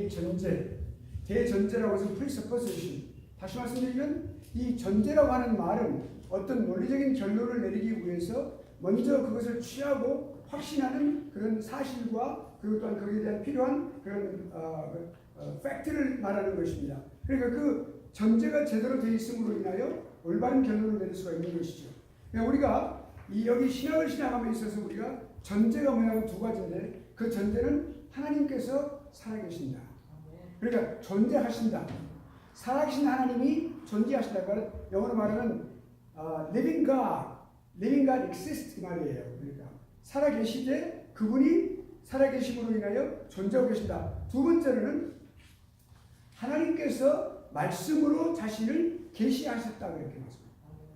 대전제. 대전제라고 해서 presupposition. 다시 말씀드리면 이 전제라고 하는 말은 어떤 논리적인 결론을 내리기 위해서 먼저 그것을 취하고 확신하는 그런 사실과 그리고 또한 거기에 대한 필요한 그런 팩트를 말하는 것입니다. 그러니까 그 전제가 제대로 되어 있음으로 인하여 올바른 결론을 내릴 수가 있는 것이죠. 그러니까 우리가 여기 신학을 신앙함에 있어서 우리가 전제가 뭐냐면 두 가지인데 그 전제는 하나님께서 살아계신다. 그러니까 존재하신다. 살아계신 하나님이 존재하신다는 말은 영어로 말하면 living God exists 그 말이에요. 그러니까 살아계시되 그분이 살아계심으로 인하여 존재하고 계신다. 두 번째로는 하나님께서 말씀으로 자신을 계시하셨다 그렇게 말씀합니다.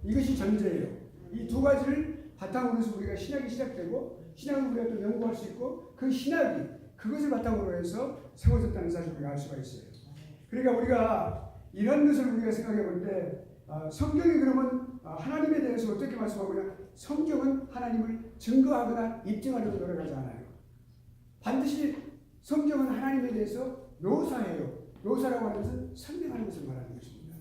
이것이 전제예요. 이 두 가지를 바탕으로 해서 우리가 신학이 시작되고 신학을 우리가 또 연구할 수 있고 그 신학이 그것을 바탕으로 해서 세워졌다는 사실을 우리가 알 수가 있어요. 그러니까 우리가 이런 것을 우리가 생각해 볼 때 성경이 그러면 하나님에 대해서 어떻게 말씀하고냐? 성경은 하나님을 증거하거나 입증하려고 노력하지 않아요. 반드시 성경은 하나님에 대해서 묘사해요. 묘사라고 하는 것은 설명하는 것을 말하는 것입니다.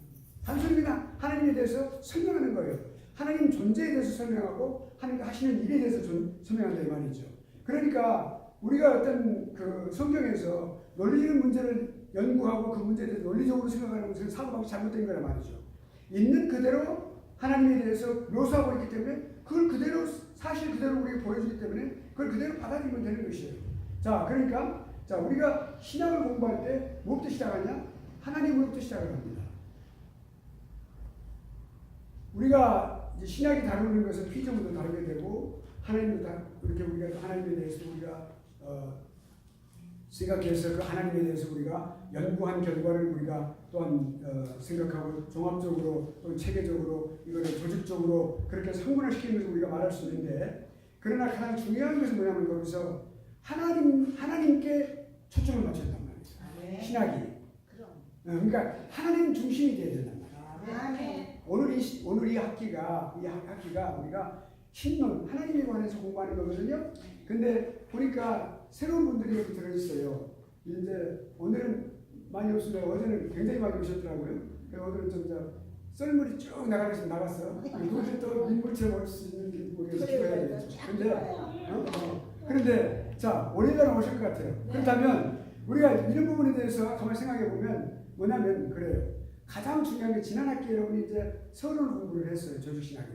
단순히 그냥 하나님에 대해서 설명하는 거예요. 하나님 존재에 대해서 설명하고 하나님이 하시는 일에 대해서 설명한다 이 말이죠. 그러니까 우리가 어떤 그 성경에서 논리적인 문제를 연구하고 그 문제에 대해서 논리적으로 생각하는 것은 사고방식 잘못된 거란 말이죠. 있는 그대로 하나님에 대해서 묘사하고 있기 때문에 그걸 그대로 사실 그대로 우리에게 보여주기 때문에 그걸 그대로 받아들이면 되는 것이에요. 자, 그러니까 우리가 신학을 공부할 때 무엇부터 시작하냐? 하나님으로부터 시작을 합니다. 우리가 이제 신학이 다루는 것은 피조물도 다루게 되고 하나님도 이렇게 우리가 하나님에 대해서 우리가 생각해서 그 하나님에 대해서 우리가 연구한 결과를 우리가 또한 생각하고 종합적으로 또 체계적으로 이거를 조직적으로 그렇게 성분화시키는 것을 우리가 말할 수 있는데 그러나 가장 중요한 것은 뭐냐면 거기서 하나님께 초점을 맞췄단 말이에요. 신학이. 그러니까 하나님 중심이 되어야 된단 말이에요. 오늘 이 학기가 우리가 신론 하나님에 관해서 공부하는 거거든요. 근데 보니까 새로운 분들이 여기 들어있어요. 이제 오늘은 많이 없으면 어제는 굉장히 많이 오셨더라고요. 그래서 오늘은 좀 썰물이 쭉 나갔어. 그것을 또 민물처럼 올 수 있는 게 우리가 지켜야 되겠죠. 그런데 자 올해는 오실 것 같아요. 그렇다면 우리가 이런 부분에 대해서 가만히 생각해 보면 뭐냐면 그래요. 가장 중요한 게 지난 학기에 여러분이 이제 서론 공부를 했어요. 저주신학에.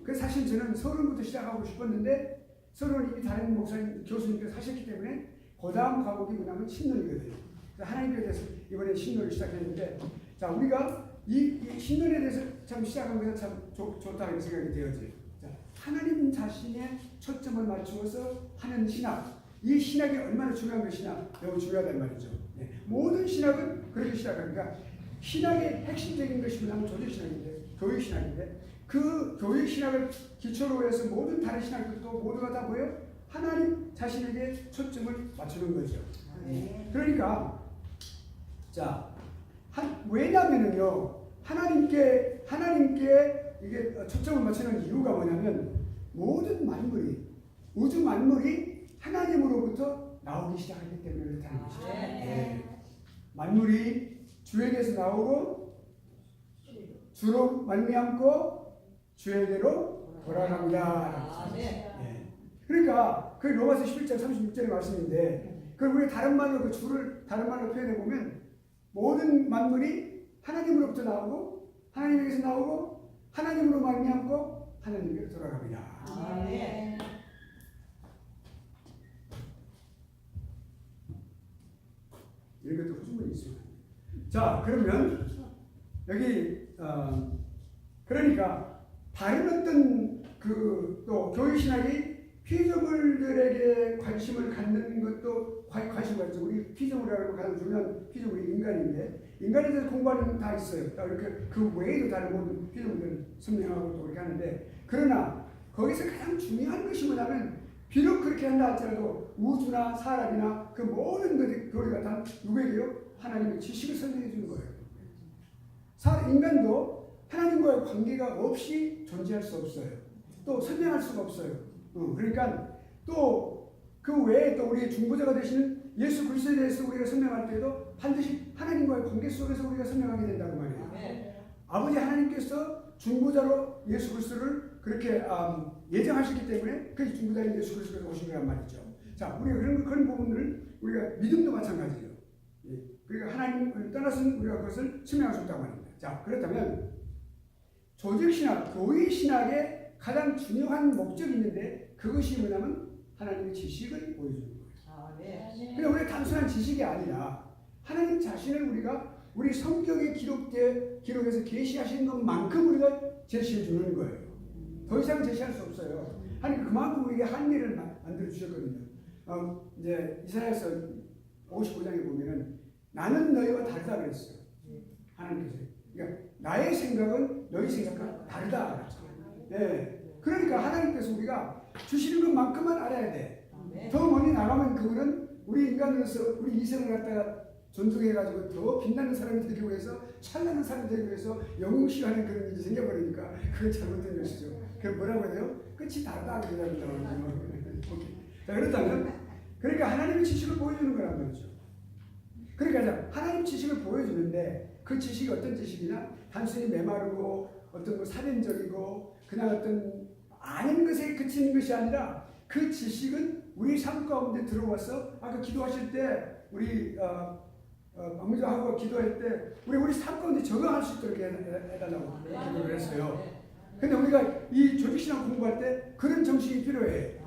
그래서 사실 저는 서론부터 시작하고 싶었는데 서론을 이미 다른 목사님, 교수님께서 하셨기 때문에 그 다음 과목이 뭐냐면 신론이거든요. 하나님께 대해서 이번에 신론을 시작했는데 자 우리가 이 신론에 대해서 참 시작한 것은 참 좋다 이런 생각이 되어져요. 자, 하나님 자신의 초점을 맞추어서 하는 신학. 이 신학이 얼마나 중요한 것이냐 매우 중요하단 말이죠. 네. 모든 신학은 그렇게 시작합니다. 신학의 핵심적인 것이 뭐냐면 조직신학인데 교육신학인데 그 교육신학을 기초로 해서 모든 다른 신학들도 모두가 다 뭐예요? 하나님 자신에게 초점을 맞추는 거죠. 그러니까 자 왜냐면은요 하나님께 이게 초점을 맞추는 이유가 뭐냐면 모든 만물이 우주 만물이 하나님으로부터 나오기 시작하기 때문에 그렇다는 것이죠. 네. 만물이 주에게서 나오고 주로 말미암고 주에게로 돌아갑니다. 네. 그러니까 그 로마서 11장 36절의 말씀인데 그걸 우리 다른 말로 그 주를 다른 말로 표현해 보면 모든 만물이 하나님으로부터 나오고 하나님에게서 나오고 하나님으로 말미암고 하나님에게로 돌아갑니다. 아멘. 이런 것도 후중분이 있습니다. 자, 그러면 여기 그러니까 다른 어떤 또 교육신학이 피조물들에게 관심을 갖는 것도 관심 갖죠. 우리 피조물이라고 가장 중요한 피조물이 인간인데 인간에 대해서 공부하는 건 다 있어요. 이렇게 그 외에도 다른 모든 피조물들 선명하고 또 그렇게 하는데 그러나 거기서 가장 중요한 것이 뭐냐면 비록 그렇게 한다 할지라도 우주나 사람이나 그 모든 것이 우리가 다 누구에게요? 하나님의 지식을 설명해 주는 거예요. 인간도 하나님과의 관계가 없이 존재할 수 없어요. 또 설명할 수가 없어요. 그러니까 또 그 외에 또 우리의 중보자가 되시는 예수 그리스도에 대해서 우리가 설명할 때도 반드시 하나님과의 관계 속에서 우리가 설명하게 된다고 말이에요. 아버지 하나님께서 중보자로 예수 그리스도를 그렇게 예정하셨기 때문에 그 중보자인 예수 그리스도가 오신 거란 말이죠. 자, 우리가 그런 부분을 우리가 믿음도 마찬가지예요. 예. 그러니까 하나님을 떠나서는 우리가 그것을 설명할 수 없다고 말입니다. 자, 그렇다면 조직신학, 교회신학의 가장 중요한 목적이 있는데 그것이 뭐냐면 하나님의 지식을 보여주는 거예요. 그냥 우리가 단순한 지식이 아니라 하나님 자신을 우리 성경에 기록해서 계시하신 것만큼 우리가 제시해 주는 거예요. 더 이상 제시할 수 없어요. 하나님 그만큼 우리에게 한계를 만들어 주셨거든요. 이제 이사야서 55장에 보면은 나는 너희와 다르다 그랬어요. 하나님께서. 그러니까 나의 생각은 너희 생각과 다르다 그랬죠. 네. 그러니까 하나님께서 우리가 주시는 것만큼만 알아야 돼. 더 멀리 나가면 그거는 우리 인간으로서 우리 이생을 갖다가 존중해가지고 더 빛나는 사람이 되기 위해서 찬란한 사람이 되기 위해서 영웅시하는 그런 일이 생겨버리니까 그건 잘못된 것이죠. 그럼 뭐라고 해요? 끝이 다르다 그러더라고요. 자, 그렇다면 그러니까 하나님의 지식을 보여주는 거란 말이죠. 그러니까 하나님 지식을 보여주는데 그 지식이 어떤 지식이냐? 단순히 메마르고 어떤 뭐 사변적이고 그냥 어떤 아는 것에 그치는 것이 아니라 그 지식은 우리 삶 가운데 들어와서 아까 기도하실 때 우리 박무자하고 기도할 때 우리 삶 가운데 적용할 수 있도록 해달라고 기도를 했어요. 근데 우리가 이 조직신앙 공부할 때 그런 정신이 필요해.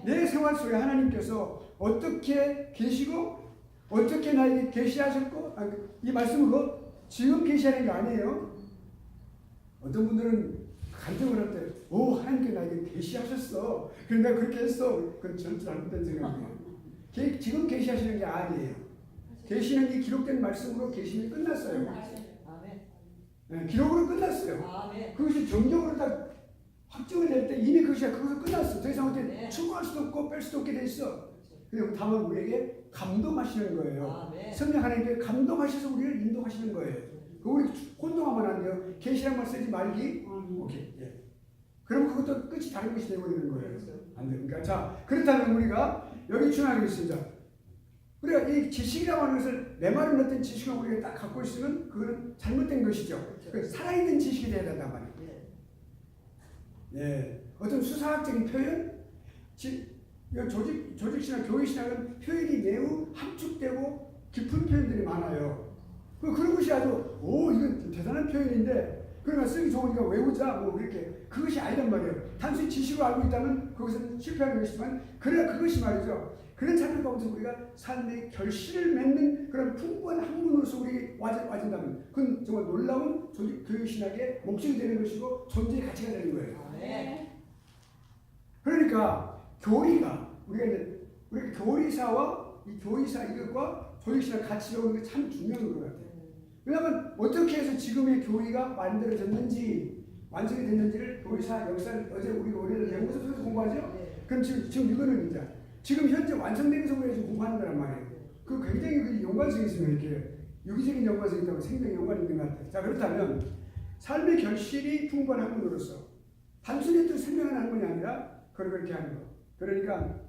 내 생활 속에 하나님께서 어떻게 계시고 어떻게 나에게 계시하셨고 이 말씀으로 지금 계시하는 게 아니에요. 어떤 분들은 감정을 할 때 하나님께 나에게 계시하셨어. 그런데 내가 그렇게 했어. 그건 전혀 잘못된 생각이에요. 지금 계시하시는 게 아니에요. 계시는 이 기록된 말씀으로 계시는 게 끝났어요. 네, 기록으로 끝났어요. 그것이 정적으로 다 확정이 될 때 이미 그것을 끝났어. 더 이상 어떻게 추구할 수도 없고 뺄 수도 없게 돼 있어. 그리고 다만 우리에게 감동하시는 거예요. 성령 하나님께 감동하셔서 우리를 인도하시는 거예요. 우리 혼동하면 안 돼요. 계시란말 쓰지 말기. 오케이. 예. 그럼 그것도 끝이 다른 것이 되어버리는 거예요. 안 됩니까? 자, 그렇다면 우리가 여기 중요한 게 있습니다. 우리가 이 지식이라고 하는 것을 메마른 어떤 지식을 우리가 딱 갖고 있으면 그건 잘못된 것이죠. 살아있는 지식이 되어야 된단 말이에요. 예. 어떤 수사학적인 표현, 조직신학, 교회신학은 표현이 매우 함축되고 깊은 표현들이 많아요. 그런 것이 아주 이건 대단한 표현인데 그러나 쓰기 좋으니까 외우자 뭐 그렇게 그것이 아니란 말이에요. 단순히 지식을 알고 있다면 그것은 실패하는 것이지만 그래야 그것이 말이죠. 그런 삶을 가운데 우리가 삶의 결실을 맺는 그런 풍부한 학문으로서 우리 와진다면 그건 정말 놀라운 교회신학의 목적이 되는 것이고 존재의 가치가 되는 거예요. 그러니까 교리가 우리 교리사와 이 교리사 이것과 조직신학 같이 배우는 게 참 중요한 것 같아요. 왜냐하면 어떻게 해서 지금의 교리가 만들어졌는지 완성이 됐는지를 교리사 역사를 어제 우리 원래는 연구소 속에서 공부하죠. 그럼 지금 이거는 이제 지금 현재 완성된 것을 지금 공부하는 거란 말이에요. 그 굉장히 연관성이 있으면 이렇게 유기적인 연관성이 있다고 생명의 연관이 있는 것 같아요. 자, 그렇다면 삶의 결실이 풍부한 학문으로서 단순히 또 설명하는 학문이 아니라 그렇게 하는 거. 그러니까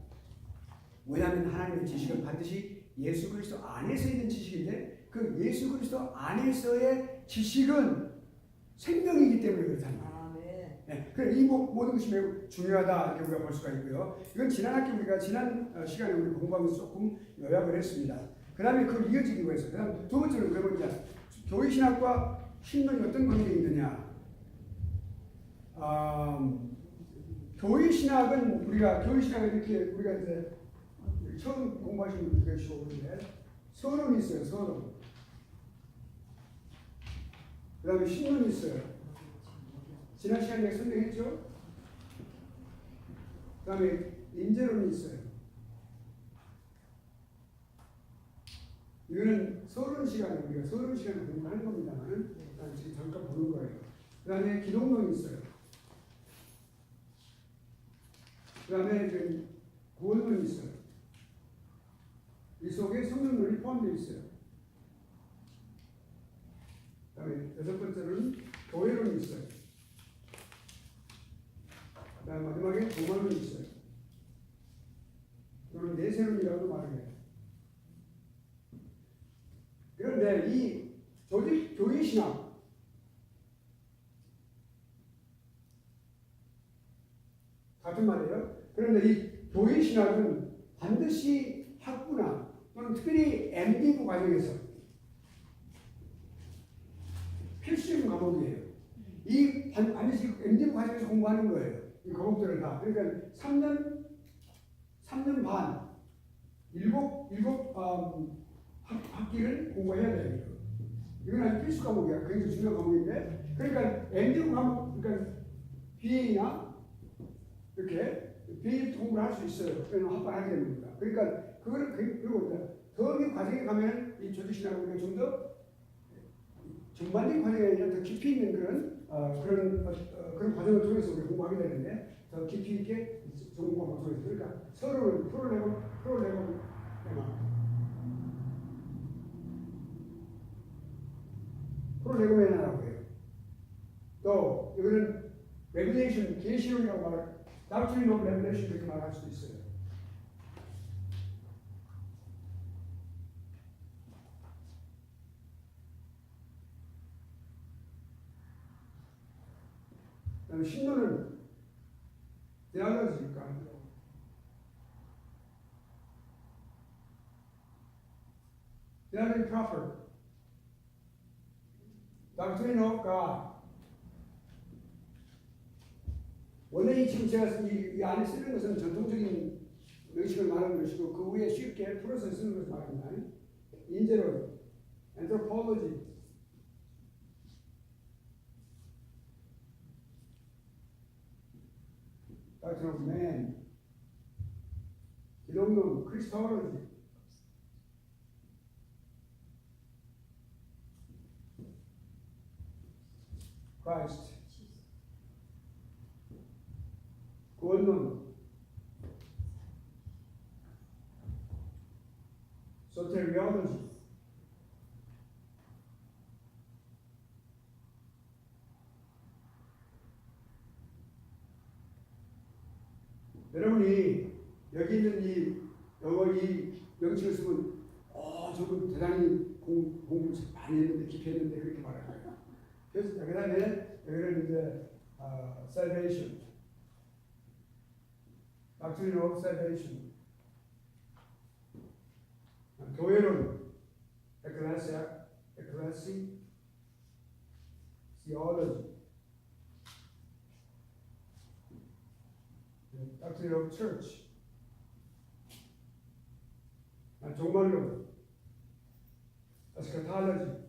뭐냐면 하나님의 지식은 반드시 예수 그리스도 안에서 있는 지식인데 그 예수 그리스도 안에서의 지식은 생명이기 때문에 그렇답니다. 네, 그래 이 모든 것이 매우 중요하다 이렇게 우리가 볼 수가 있고요. 이건 지난 학기 우리가 지난 시간에 우리 공부하면서 조금 요약을 했습니다. 그 다음에 그걸 이어지기 위해서 그다음 두 번째는 그러면 이제 교회신학과 신론이 어떤 관계가 있느냐? 교회신학은 교회신학을 이렇게 우리가 이제 처음 공부하시는 분들 계시고 그런데 서론이 있어요. 서론. 그 다음에 신론이 있어요. 지난 시간에 설명했죠? 그 다음에 인재론이 있어요. 이거는 서론 시간에 우리가 서론 시간에 공부하는 겁니다만 지금 잠깐 보는 거예요. 그 다음에 기독론이 있어요. 그 다음에 구원론이 있어요. 이 속에 성령론이 포함되어 있어요. 그 다음에 여섯 번째로는 교회론이 있어요. 그 다음에 마지막에 도만론이 있어요. 이거는 내세론이라고 말을 해요. 그런데 이 교회 신학 같은 말이에요. 그런데 이 교회 신학은 반드시 학부나 또는 특별히 MD부 과정에서 필수적인 과목이에요. 이 반드시 MD부 과정에서 공부하는 거예요. 이 과목들을 다. 그러니까 3년 반, 일곱 학기를 공부해야 돼요. 이건 아주 필수 과목이야. 굉장히 중요한 과목인데, 그러니까 MD부 과목, 그러니까 BA나 이렇게 BA 공부를 할 수 있어요. 그러면 합반하게 되는 겁니다. 그러니까 그리고 더 이 과정에 가면 이 조직신학을 우리가 좀 더 전반적인 과정이 아니라 더 깊이 있는 그런 과정을 통해서 우리가 공부하게 되는데 더 깊이 있게 전공과 통해서 그러니까 서로를 프로레고메나라고 해요. 또 이거는 레귤레이션 계시론이라고 말해. Doctrine of Revelation 그렇게 말할 수도 있어요. 그다음에 신론은 theology니까 theology proper, doctrine of God. 원래 지금 제가 이 안에 쓰는 것은 전통적인 의식을 말하는 것이고 그 위에 쉽게 풀어서 쓰는 것을 말합니다. 인재론, anthropology, doctrine of man, 기독론, Christology, Christ, 구원론, soteriology, 여러분이 여기 있는 이 명칭을 쓰면 저분 대단히 공부 많이 했는데 깊이 했는데 그렇게 말할 거예요. 그래서 그 다음에 여기는 이제 salvation, doctrine of salvation, 교회론, ecclesiology, doctrine of church, 종말론, eschatology,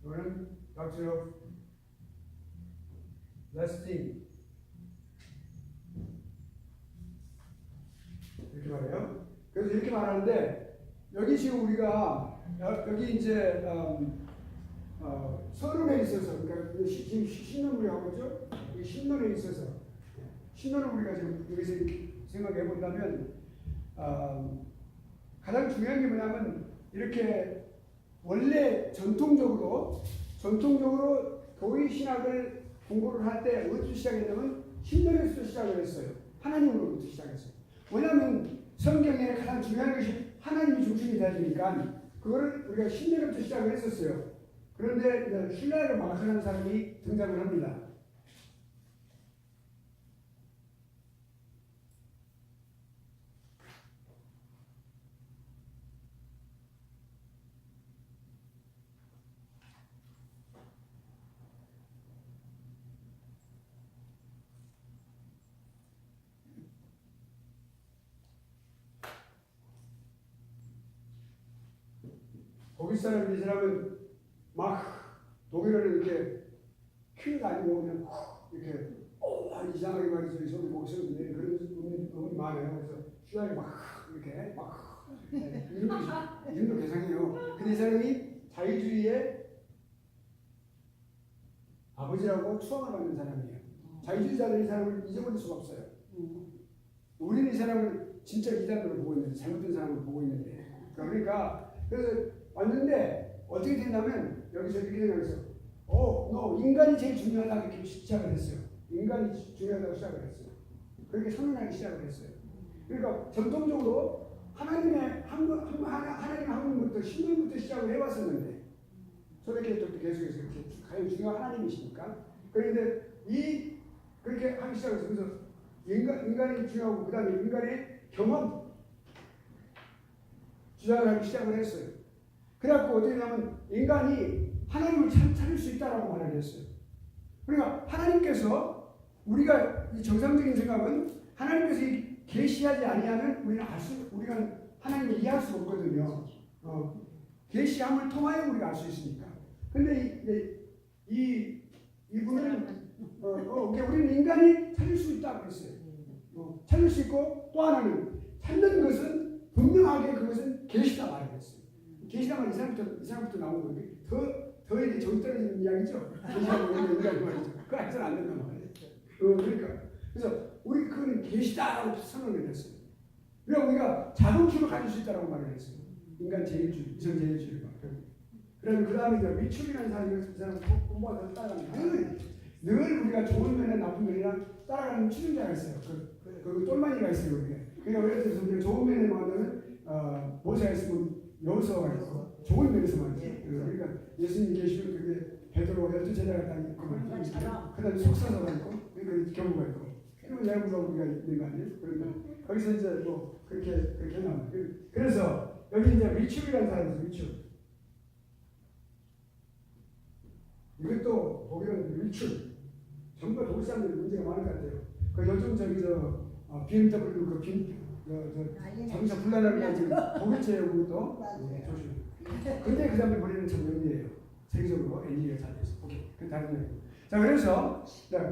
이거는 doctrine of lasting 이렇게 말해요. 그래서 이렇게 말하는데 여기 지금 우리가 여기 이제 서론에 있어서 그러니까 지금 신론을 하고 있죠. 이 신론에 있어서 신론을 우리가 지금 여기서 생각해 본다면 가장 중요한 게 뭐냐면 이렇게 원래 전통적으로 교회 신학을 공부를 할 때 어디서 시작했냐면 신론에서 시작을 했어요. 하나님으로부터 시작했어요. 왜냐하면 성경에 가장 중요한 것이 하나님이 중심이 되야 되니까 그거를 우리가 신론부터 시작을 했었어요. 그런데 신라를 마크하는 사람이 등장을 합니다. 독일 사람, 이 사람은 막 독일어를 이렇게 큐가 아니고 그냥 이렇게 이상하게 말해서 소리 보고 쓰는데 그런 부분이 많아요. 그래서 슈아이 막 이렇게 막 이 정도 개상해요. 근데 이 사람이 자유주의의 아버지라고 추앙을 받는 사람이에요. 자유주의자들은 이 사람을 잊어버릴 수가 없어요. 우리는 이 사람을 진짜 이단으로 보고 있는데 잘못된 사람으로 보고 있는데 그러니까 그래서 왔는데 어떻게 됐냐면 여기서 이렇게 되면서 너 인간이 제일 중요하다 이렇게 시작을 했어요. 인간이 중요하다고 시작을 했어요. 그렇게 선언하기 시작을 했어요. 그러니까 전통적으로 하나님의 하나님 한 분부터 신분부터 시작을 해왔었는데 초대교회도 계속해서 이렇게 가장 중요한 하나님이시니까 그런데 그렇게 하기 시작해서 그래서 인간이 중요하고 그 다음에 인간의 경험 주장을 하기 시작을 했어요. 그래갖고 어떻게 하면 인간이 하나님을 찾을 수 있다라고 말을 했어요. 그러니까 하나님께서 우리가 이 정상적인 생각은 하나님께서 계시하지 아니하면 우리가 하나님을 이해할 수 없거든요. 계시함을 통하여 우리가 알 수 있으니까. 근데 이분은 우리는 인간이 찾을 수 있다 그랬어요. 찾을 수 있고 또 하나는 찾는 것은 분명하게 그것은 계시다 말했어요. 계시다만 이 사람부터 나온 건데 더 이게 정 떨어지는 이야기죠. 계시다고 인간이 말이죠. 그거 해서는 안 된단 말이에요. 그러니까 그래서 우리 그거는 계시다라고 선언을 했어요. 그러니까 우리가 자동키로 가질 수 있다라고 말을 했어요. 인간 제일주의, 이성 제일주의가. 그러면 그 다음에 이제 미출이라는 사람이 공부하다 따라가는 늘 우리가 좋은 면이나 나쁜 면이나 따라가는 추종자가 있어요. 그 똘마니가 있어요. 그러니까 예를 들어서 우리가 좋은 면에만 하면 모세가 있으면 여호수아가 있고 좋은 면에서만 그러니까 예수님 계시면 그게 베드로 12제자가 다 있고 그 다음에 속사서가 있고 그 경우가 있고 그리고 야구가 우리가 있는 거 아니에요? 그러면 거기서 이제 뭐 그렇게 나와요. 그래서 여기 이제 위축이라는 사람이 있어요. 위축. 이것도 보기로는 위축. 전부 독일 사람들이 문제가 많은 것 같아요. 그 요즘 BMW 자동차 불나는 지금 독일제예요. 그것도 조심. 근데 그 다음에 머리는 참 영리해요. 세계적으로 엔지니어 잘 돼서. 오케이. 그 다른 얘기. 자, 그래서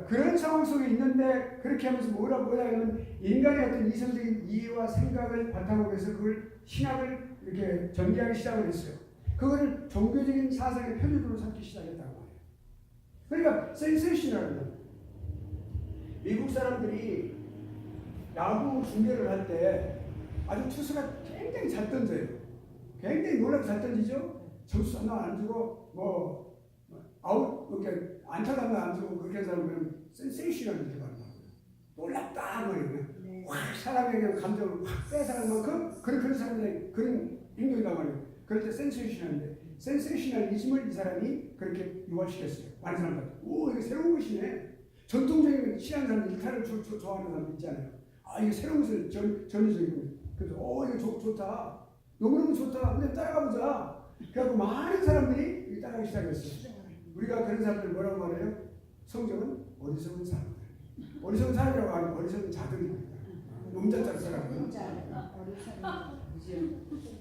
그런 상황 속에 있는데 그렇게 하면서 뭐라 하면 인간의 어떤 이성적인 이해와 생각을 바탕으로 해서 그걸 신학을 이렇게 전개하기 시작을 했어요. 그거를 종교적인 사상의 편입으로 삼기 시작했다고 해요. 그러니까 센세이셔널. 미국 사람들이 야구 중계를 할 때 아주 투수가 굉장히 잘 던져요. 굉장히 놀랍게 잘 던지죠. 점수 하나 안 주고 아웃 이렇게 안타가 하나 안 주고 그렇게 한 사람은 센세이셔널 이렇게 말하는 거예요. 놀랍다 그러면 확 사람에게 감정을 확 빼앗아갈 만큼 그런 사람들의 그런 행동이란 말이에요. 그럴 때 센세이셔널인데 센세이셔널리즘을 이 사람이 그렇게 유발시켰어요. 많은 사람들. 이게 새로운 것이네. 전통적인 신앙사람 일탈을 좋아하는 사람들 있잖아요. 이게 새로운 것을 전위적이고 그래서 이거 좋다. 너무너무 좋다. 그냥 따라가보자. 그래갖고 많은 사람들이 따라가기 시작했어요. 우리가 그런 사람들 뭐라고 말해요? 성경은 어리석은 사람들. 어리석은 사람이라고 하면 어리석은 자들입니다. 놈자짝 사람들.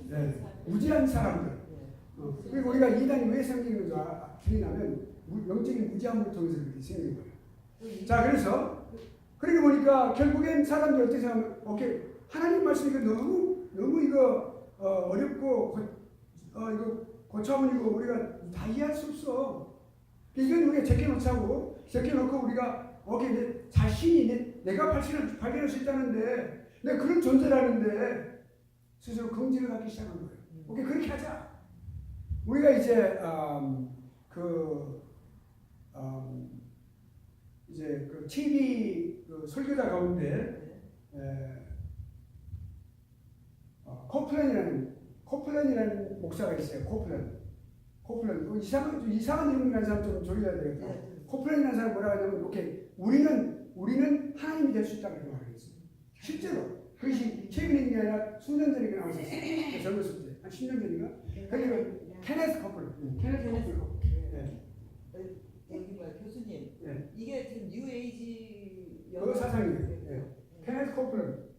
네, 무지한 사람들. 그리고 우리가 이단이 왜 생기는 줄 들이냐면 영적인 무지함을 통해서 그렇게 생긴 거예요. 자, 그래서 그렇게 보니까 결국엔 사람들이 어떻게 생각하면 하나님 말씀이 너무 이거 어렵고 이거 고차원이고 우리가 다 이해할 수 없어. 이건 우리가 제껴놓고 우리가 내 자신이 내가 발견할 수 있다는데 내가 그런 존재라는데 스스로 긍지를 갖기 시작한 거예요. 그렇게 하자. 우리가 이제 이제 그 TV 설교자 가운데 코플랜이라는 목사가 있어요. 코플랜. 이상한 이름이라는 사람 좀 조려야 되겠다. 코플랜이라는 사람 뭐라고 하냐면 우리는 하나님이 될 수 있다고 말했어요. 실제로 그것이 최근에 있는 게 아니라 수년 전에 나왔었어요. 젊었을 때. 한 10년 전인가? 그리고 케네스 커플. 여기 교수님. 이게 지금 뉴에이지 그 사상이에요. 케네스 커플.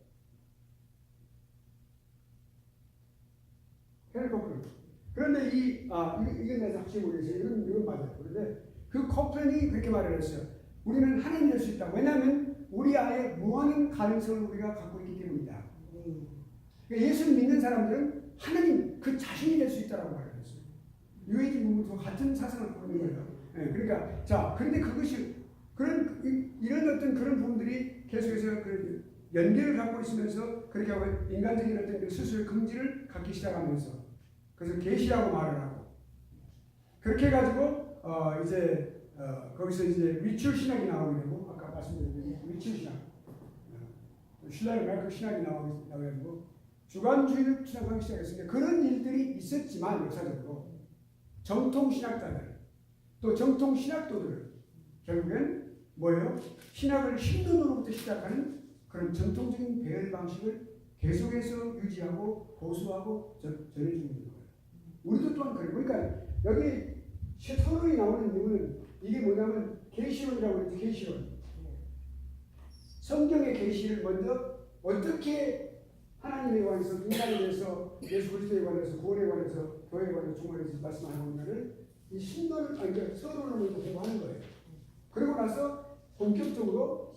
그런데 이건 내가 확실히 모르겠어요. 이건 맞아요. 그런데 그 커플이 그렇게 말을 했어요. 우리는 하나님이 될 수 있다. 왜냐하면 우리 안에 무한한 가능성을 우리가 갖고 있기 때문이다. 그러니까 예수를 믿는 사람들은 하나님 그 자신이 될 수 있다라고 말을 했어요. 유해지 부분도 같은 사상을 보는 거예요. 그러니까 그런데 그것이 이런 어떤 그런 부분들이 계속해서 그 연계를 갖고 있으면서 그렇게 하고 인간적인 어떤 그 스스로의 긍지를 갖기 시작하면서 그래서 계시라고 말을 하고 그렇게 해가지고 거기서 이제 위치우 신학이 나오게 되고 아까 말씀드린 위치우 신학, 신라의 마이클 신학이 나와가지고 주관주의를 신학하기 시작했으니까 그런 일들이 있었지만 역사적으로 정통 신학자들 또 정통 신학도들 결국엔 뭐예요? 신학을 신론으로부터 시작하는 그런 전통적인 배열 방식을 계속해서 유지하고 보수하고 전해주고 있는 거예요. 우리도 또한 그래요. 그러니까 여기 서론이 나오는 이유는 이게 뭐냐면 계시론이라고 그러죠. 계시론. 성경의 계시를 먼저 어떻게 하나님에 관해서 인간에 대해서 예수 그리스도에 관해서 구원에 관해서 교회에 관해서 종말에 대해서 말씀하는 것을 이 신론을 그러니까 서론을 먼저 공부하는 거예요. 그리고 나서 본격적으로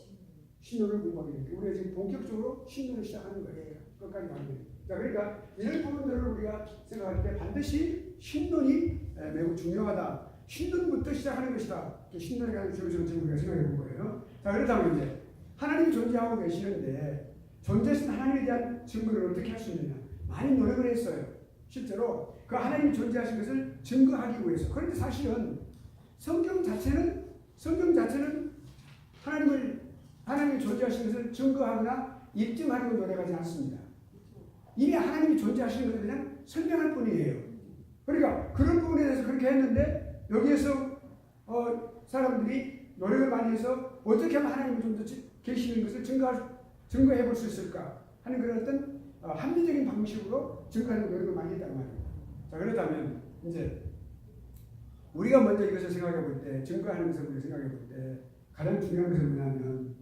신론을 공부하게 됩니다. 우리가 지금 본격적으로 신론을 시작하는 거예요. 끝까지 가는 거예요. 자, 그러니까 이런 부분들을 우리가 생각할 때 반드시 신론이 매우 중요하다. 신론부터 시작하는 것이다. 신론에 관한 주요점을 지금 우리가 생각해 본 거예요. 자, 그렇다면 이제 하나님이 존재하고 계시는데 존재하신 하나님에 대한 증거를 어떻게 할 수 있느냐? 많이 노력을 했어요. 실제로 그 하나님이 존재하신 것을 증거하기 위해서. 그런데 사실은 성경 자체는 하나님이 존재하신 것을 증거하거나 입증하려고 노력하지 않습니다. 이미 하나님이 존재하시는 것을 그냥 설명할 뿐이에요. 그러니까 그런 부분에 대해서 그렇게 했는데 여기에서 사람들이 노력을 많이 해서 어떻게 하면 하나님이 좀 더 계시는 것을 증거해 볼 수 있을까 하는 그런 어떤 합리적인 방식으로 증거하는 노력을 많이 했단 말이에요. 자, 그렇다면 이제 우리가 먼저 이것을 생각해 볼 때, 증거하는 것을 우리가 생각해 볼 때 가장 중요한 것은 뭐냐면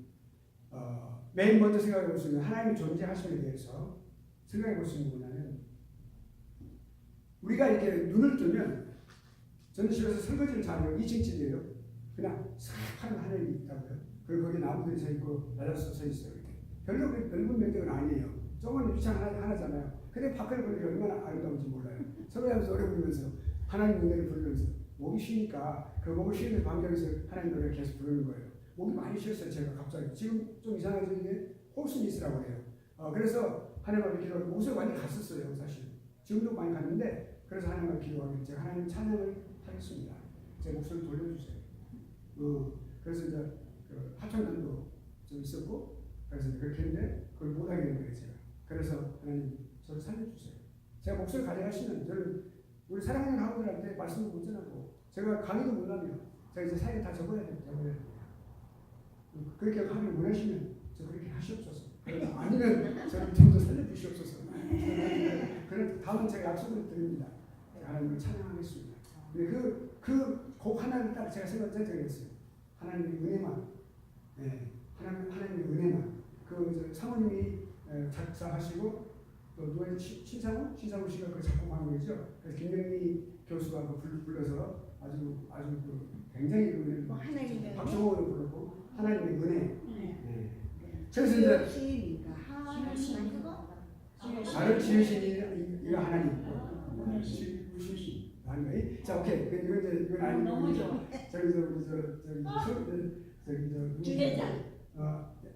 맨 먼저 생각해 볼 수 있는 하나님의 존재하심에 대해서 생각해 볼 수 있는 뭐냐면 우리가 이렇게 눈을 뜨면 저는 집에서 설거지를 잘해요. 2층 집이에요. 그냥 싹 하는 하늘이 있다고요. 그리고 거기 나무들이 서 있고 나라서 서 있어요. 이렇게. 별로 넓은 면적은 아니에요. 조그만 유치한 하나잖아요. 근데 밖을 보니까 얼마나 아름다운지 몰라요. 서로 하면서 노래 부르면서 하나님 노래를 부르면서 목이 쉬니까 그 목을 쉬는 반경에서 하나님 노래를 계속 부르는 거예요. 목이 많이 쉬었어요. 제가 갑자기. 지금 좀 이상하게 이게 호흡순이스라고 해요. 그래서 하나님 앞에 기도하고 목소리 많이 갔었어요. 사실. 지금도 많이 갔는데 그래서 하나님 앞에 기도하고 제가 하나님 찬양을 하겠습니다. 제 목소리 돌려주세요. 그래서 이제 그 합창단도 좀 있었고 그래서 그렇게 했는데 그걸 못하게 된 거예요. 제가. 그래서 하나님 저를 살려주세요. 제가 목소리 가져가시면 저는 우리 사랑하는 학우들한테 말씀을 못 전하고 제가 강의도 못하면 제가 이제 사회 다 접어야 됩니다. 그렇게 하길 원하시면 저 그렇게 하시옵소서. 아니면 저를 좀 더 살려주시옵소서. 그런 다음은 제가 약속을 드립니다. 하나님을 찬양하겠습니다. 그 곡 하나를 딱 제가 생각했어요. 하나님의 은혜만, 하나님의 은혜만. 그 사모님이 작사하시고 또 누가 신상훈 씨가 그 작곡한 거죠. 그래서 김명미 교수가 그 불러서 아주 그 굉장히 그 은혜를 박수호를 불렀고 하나님의 은혜. 그래서 이제 나를 지으신 이가 하나님. 자, 오케이. 이건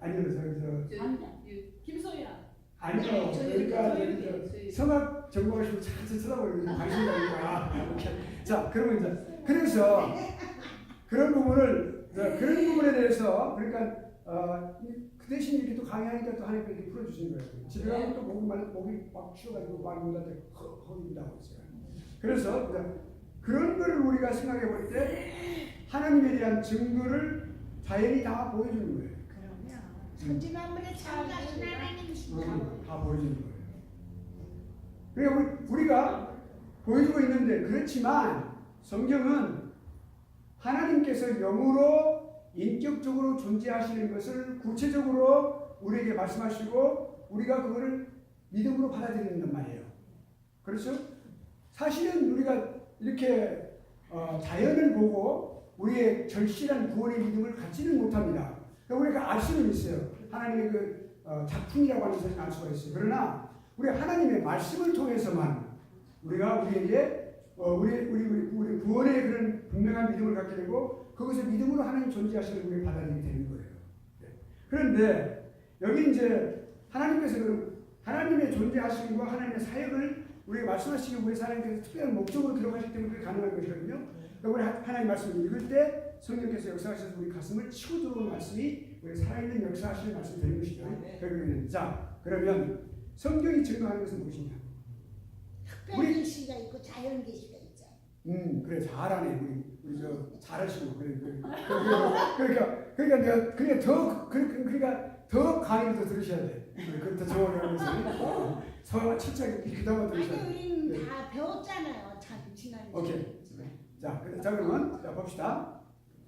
아니고 김소희야. 아니요. 그러니까 성악 전공하시고 자주 쳐다보고 관심이 가니까. 자, 그러면 이제 그래서 그런 부분에 대해서 그러니까 그 대신 이렇게 또 강의하니까 또 하나님께 이렇게 풀어주시는 거예요. 집에 가면 또 목이 막 쉬어가지고 말 못하는데 허긴다고 했어요. 그래서 그런 거를 우리가 생각해 볼 때 하나님에 대한 증거를 자연히 다 보여주는 거예요. 그러면 천지만물에 창조하신 하나님이시죠. 다 보여주는 거예요. 그러니까 우리가 보여주고 있는데 그렇지만 성경은 하나님께서 영으로 인격적으로 존재하시는 것을 구체적으로 우리에게 말씀하시고 우리가 그거를 믿음으로 받아들이는 말이에요. 그렇죠? 사실은 우리가 이렇게 자연을 보고 우리의 절실한 구원의 믿음을 갖지는 못합니다. 우리가 알 수는 있어요. 하나님의 그 작품이라고 하는 것을 알 수가 있어요. 그러나 우리 하나님의 말씀을 통해서만 우리가 우리에게 우리 구원의 그런 분명한 믿음을 갖게 되고 그것을 믿음으로 하나님 존재하시는 우리를 받아들이게 되는 거예요. 그런데 여기 이제 하나님께서 하나님의 존재하심과 하나님의 사역을 우리가 말씀하시기 위해 하나님께서 특별한 목적으로 들어가시기 때문에 그게 가능한 것이거든요. 그러니까 우리 하나님 말씀을 읽을 때 성령께서 역사하셔서 우리 가슴을 치고 들어오는 말씀이 우리 살아있는 역사하시는 말씀이 되는 것이죠. 결국에는 자 그러면 성경이 증거하는 것은 무엇이냐? 특별 계시가 있고 자연 계시가 있죠. 그래 잘하네 우리 저 잘하시고 그러니까 더 강의를 더 들으셔야 돼. 그더 정확하면서 서로 철저하게 귀담아 들으셔야 돼. 아니 우리는 다 배웠잖아요. 참 지난. 오케이. 자 그러면 자 봅시다.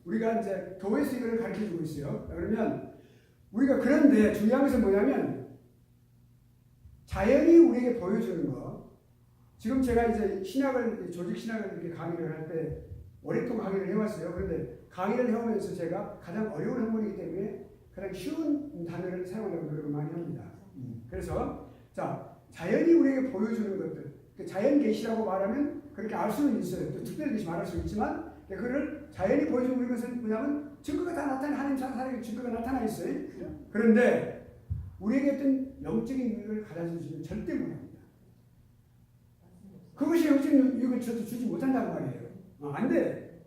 우리가 이제 교회에서 이걸 가르쳐주고 있어요. 그러면 우리가 그런데 중요한 것은 뭐냐면 자연이 우리에게 보여주는 거. 지금 제가 이제 신학을 조직 신학을 이렇게 강의를 할 때 오랫동안 강의를 해왔어요. 그런데 강의를 해오면서 제가 가장 어려운 학문이기 때문에 가장 쉬운 단어를 사용하려고 노력을 많이 합니다. 그래서 자 자연이 우리에게 보여주는 것들, 자연 계시라고 말하면 그렇게 알 수는 있어요. 또 특별히 말할 수 있지만 그거를 자연이 보여주는 것은 뭐냐면 증거가 다 나타나 하나님 사랑의 증거가 나타나 있어요. 그런데 우리에게 어떤 영적인 유익을 가져다 주시면 절대 못합니다. 그것이 영적인 유익을 저도 주지 못한다는 말이에요. 안 돼.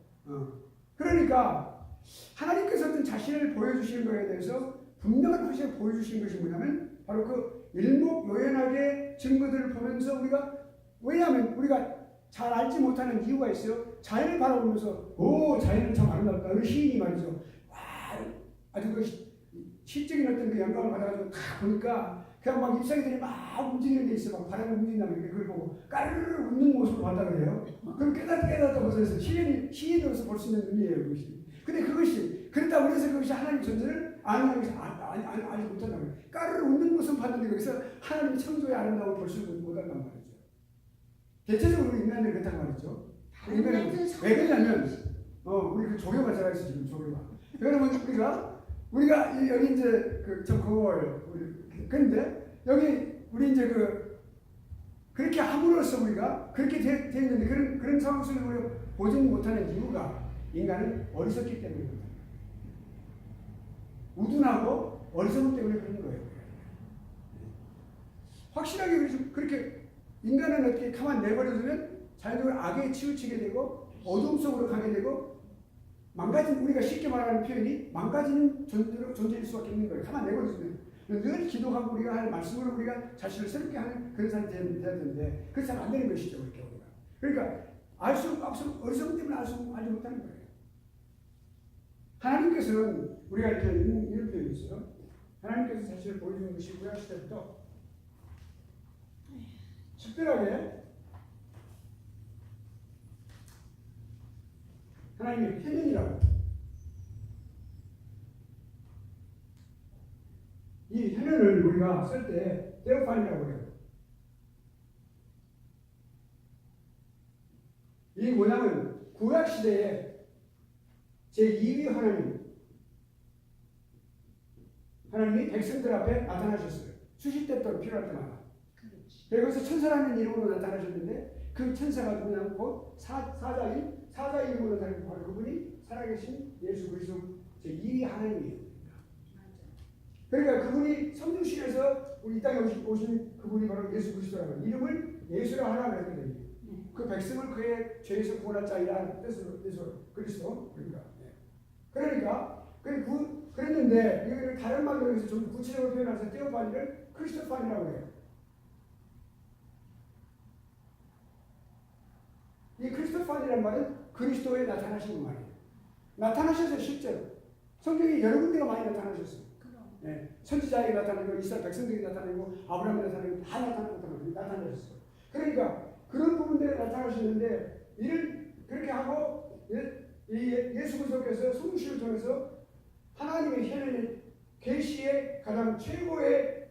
그러니까 하나님께서 어떤 자신을 보여주시는 것에 대해서 분명한 표시를 보여주시는 것이 뭐냐면 바로 그 일목요연하게 증거들을 보면서 우리가 왜냐하면 우리가 잘 알지 못하는 이유가 있어요. 자연을 바라보면서 오 자연은 참 아름답다. 어느 시인이 말이죠. 와 아주 그 실적인 어떤 그 영감을 받아가지고 다 보니까 그냥 막 잎사귀들이 막 움직이는 데 있어. 막 바람이 움직인다면 그걸 보고 까르르 웃는 모습을 봤다 그래요. 그럼 깨닫다 벗어서 시인으로서 볼 수 있는 의미예요. 그것이. 근데 그것이 그렇다고 해서 그것이 하나님 존재를 아는 것이 알지 못한다는 거예요. 까르르 웃는 모습을 봤는데 거기서 하나님 창조의 아름다움을 볼 수 못한단 말이죠. 대체적으로 인간들이 그렇단 말이죠. 인간은 왜 그러냐면 우리 그 조교가 제가 있어 지금 조교가. 그러면 우리가 여기 이제 저 그걸 그런데 여기 우리 이제 그렇게 함으로써 우리가 그렇게 돼 있는데 그런 상황 속에 우리가 보지 못하는 이유가 인간은 어리석기 때문입니다. 우둔하고 어리석기 때문에 그런 거예요. 확실하게 그렇게 인간은 어떻게 가만 내버려두면 자연적으로 악에 치우치게 되고 어둠 속으로 가게 되고 망가진 우리가 쉽게 말하는 표현이 망가지는 존재일 수밖에 없는 거예요. 가만 내버려두면 늘 기도하고 우리가 할 말씀으로 우리가 자신을 새롭게 하는 그런 사람이 돼야 되는데 그렇게 안 되는 것이죠. 그렇게 우리가. 그러니까 어리석음 때문에 알지 못하는 거예요. 하나님께서는 우리가 이렇게 이런 표현이 있어요. 하나님께서 자신을 보여주는 것이 구약시 때부터 특별하게 하나님의 해면이라고 이 해면을 우리가 쓸 때 테오판이라고 해요. 이 뭐냐면 구약시대에 제2위 하나님이 백성들 앞에 나타나셨어요. 수십 대 동안 필요할 때마다. 여기서 천사라는 이름으로 나타나셨는데 그 천사가 누구냐면 곧 사자인 이름으로 나타나는 바로 그분이 살아계신 예수 그리스도 제2위 하나님이에요. 그러니까 그분이 성육신에서 우리 이 땅에 오신 그분이 바로 예수 그리스도라고 이름을 예수라 하라고 했거든요. 그 백성을 그의 죄에서 구원할 자이라는 뜻으로 예수 그리스도 그러니까 그랬는데 이걸 다른 말로 해서 좀 구체적으로 표현해서 테오파니를 크리스토파니라고 해요. 이 크리스토파니라는 말은 그리스도에 나타나신 말이에요. 나타나셔서 실제로 성경에 여러 군데가 많이 나타나셨어요. 선지자에게 나타나고 이스라엘 백성들에게 나타나고 아브라함에 나타나고 다 나타나셨어요. 그러니까 그런 부분들에 나타나셨는데 이를 그렇게 하고 예수 그리스도께서 성육신을 통해서 하나님의 현현의 계시의 가장 최고의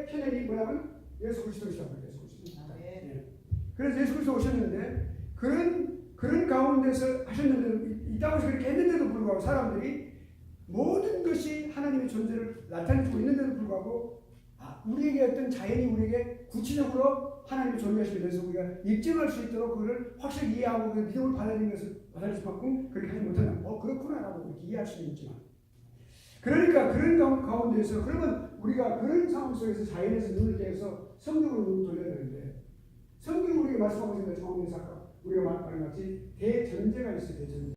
현현이 뭐냐면 예수 그리스도이시라고 해요. 그래서 예수 그리스도 오셨는데 그런 가운데서 하셨는데 이 땅에서 그렇게 했는데도 불구하고 사람들이 모든 것이 하나님의 존재를 나타내주고 있는데도 불구하고 우리에게 어떤 자연이 우리에게 구체적으로 하나님의 존재하심에 대해서 우리가 입증할 수 있도록 그걸 확실히 이해하고 그 믿음을 받아들이는 것을 받아들일 수만큼 그렇게 하지 못한다. 그렇구나라고 이렇게 이해할 수는 있지만 그러니까 그런 가운데에서 그러면 우리가 그런 상황 속에서 자연에서 눈을 떼서 성경으로 눈을 돌려야 되는데 성경이 우리에게 말씀하고 있는 정황의 사건 우리가 말한 같이 대전제가 있어요. 대전제.